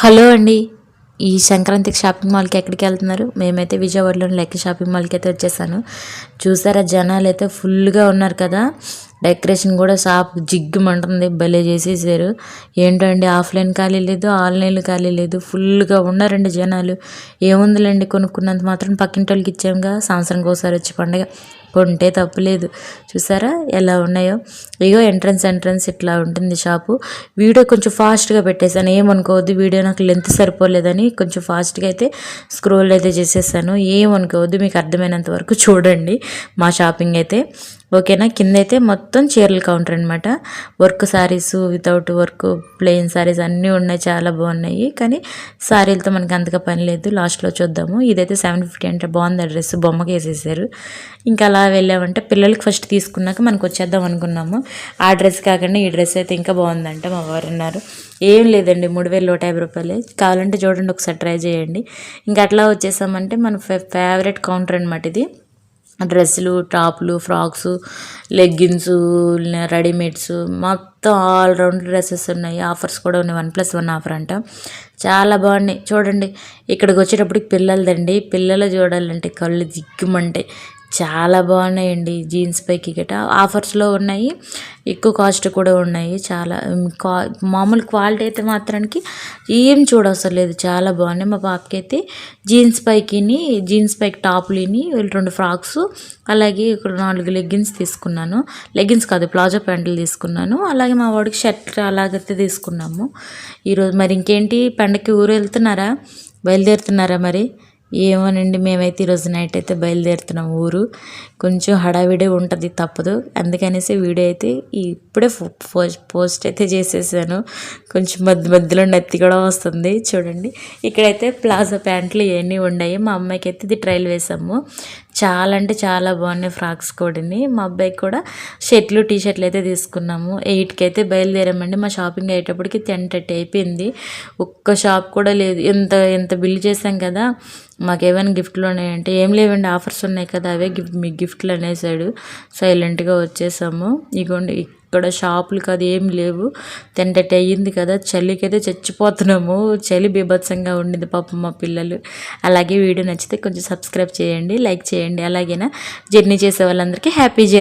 Hello అండి. ఈ సంక్రాంతికి షాపింగ్ మాల్కి ఎక్కడికి వెళ్తున్నారు? మేమైతే విజయవాడలోని లెక్క షాపింగ్ మాల్కి అయితే వచ్చేసాను. చూసారా జనాలు అయితే ఫుల్గా ఉన్నారు కదా. డెకరేషన్ కూడా షాప్ జిగ్గుమంటుంది, భలే చేసేసారు. ఏంటండి, ఆఫ్లైన్ ఖాళీ లేదు, ఆన్లైన్ ఖాళీ లేదు, ఫుల్గా ఉన్నారండి జనాలు. ఏముందిలేండి, కొనుక్కున్నంత మాత్రం పక్కింటి వాళ్ళకి ఇచ్చాముగా, సంవత్సరానికి ఒకసారి వచ్చి పండగ, కొంటే తప్పులేదు. చూసారా ఎలా ఉన్నాయో. ఇగో ఎంట్రన్స్ ఇట్లా ఉంటుంది షాపు. వీడియో కొంచెం ఫాస్ట్గా పెట్టేశాను, ఏమనుకోవద్దు. వీడియో నాకు లెంత్ సరిపోలేదని కొంచెం ఫాస్ట్గా అయితే స్క్రోల్ అయితే చేసేసాను. ఏమనుకోవద్దు, మీకు అర్థమైనంత వరకు చూడండి మా షాపింగ్ అయితే. ఓకేనా. కింద అయితే మొత్తం చీరల కౌంటర్ అనమాట. Work saris, without work, plain saris అన్నీ ఉన్నాయి, చాలా బాగున్నాయి. కానీ శారీలతో మనకి అంతగా పని లేదు, లాస్ట్లో చూద్దాము. ఇదైతే 750 అంటే బాగుంది. డ్రెస్ బొమ్మకి వేసేసారు. ఇంకా అలా వెళ్ళామంటే పిల్లలకి ఫస్ట్ తీసుకున్నాక మనకు వచ్చేద్దాం అనుకున్నాము. ఆ డ్రెస్ కాకుండా ఈ డ్రెస్ అయితే ఇంకా బాగుందంట మా వారు అన్నారు. ఏం లేదండి, 3150 రూపాయలే. కావాలంటే చూడండి, ఒకసారి ట్రై చేయండి. ఇంకా అట్లా వచ్చేసామంటే మన ఫేవరెట్ కౌంటర్ అనమాట ఇది. డ్రెస్సులు, టాపులు, ఫ్రాక్స్, లెగ్గిన్స్, రెడీమేడ్స్, మొత్తం ఆల్ రౌండ్ డ్రెస్సెస్ ఉన్నాయి. ఆఫర్స్ కూడా ఉన్నాయి, 1+1 ఆఫర్ అంట. చాలా బాగున్నాయి చూడండి. ఇక్కడికి వచ్చేటప్పటికి పిల్లలదండి. పిల్లలు చూడాలంటే కళ్ళు దిక్కుమంటాయి. చాలా బాగున్నాయండి. జీన్స్ పైకి గట ఆఫర్స్లో ఉన్నాయి, ఎక్కువ కాస్ట్ కూడా ఉన్నాయి. చాలా మామూలు క్వాలిటీ అయితే మాత్రానికి ఏం చూడవసరం లేదు, చాలా బాగున్నాయి. మా పాపకి అయితే జీన్స్ పైకి టాపులని 2 ఫ్రాక్స్, అలాగే ఇక్కడ 4 లెగ్గిన్స్ తీసుకున్నాను. లెగ్గిన్స్ కాదు, ప్లాజో ప్యాంట్లు తీసుకున్నాను. అలాగే మా వాడికి షర్ట్ అలాగైతే తీసుకున్నాము. ఈరోజు మరి ఇంకేంటి, పండగకి ఊరు బయలుదేరుతున్నారా మరి? ఏమోనండి, మేమైతే ఈరోజు నైట్ అయితే బయలుదేరుతున్నాం ఊరు. కొంచెం హడావిడే ఉంటుంది, తప్పదు. అందుకనేసి వీడియో అయితే ఇప్పుడే పోస్ట్ అయితే చేసేసాను. కొంచెం మధ్యలో నెత్తి కూడా వస్తుంది చూడండి. ఇక్కడైతే ప్లాజో ప్యాంట్లు ఇవన్నీ ఉన్నాయి. మా అమ్మాయికి అయితే ఇది ట్రైల్ వేసాము. చాలా అంటే చాలా బాగున్నాయి ఫ్రాక్స్ కూడాని. మా అబ్బాయికి కూడా షర్ట్లు, టీషర్ట్లు అయితే తీసుకున్నాము. 8కి అయితే బయలుదేరామండి. మా షాపింగ్ అయ్యేటప్పటికి 10:30 అయిపోయింది. ఒక్క షాప్ కూడా లేదు. ఎంత బిల్ చేసాం కదా. మాకేమైనా గిఫ్ట్లు ఉన్నాయంటే ఏం లేవండి, ఆఫర్స్ ఉన్నాయి కదా, అవే మీకు గిఫ్ట్లు అనేసాడు. సైలెంట్గా వచ్చేసాము. ఇగోండి, ఇక్కడ షాపులు కాదు, ఏం లేవు. 10:30 అయ్యింది కదా, చలికైతే చచ్చిపోతున్నాము. చలి బీభత్సంగా ఉండింది పాపం మా పిల్లలు. అలాగే వీడియో నచ్చితే కొంచెం సబ్స్క్రైబ్ చేయండి, లైక్ చేయండి. అలాగేనా జర్నీ చేసే వాళ్ళందరికీ హ్యాపీ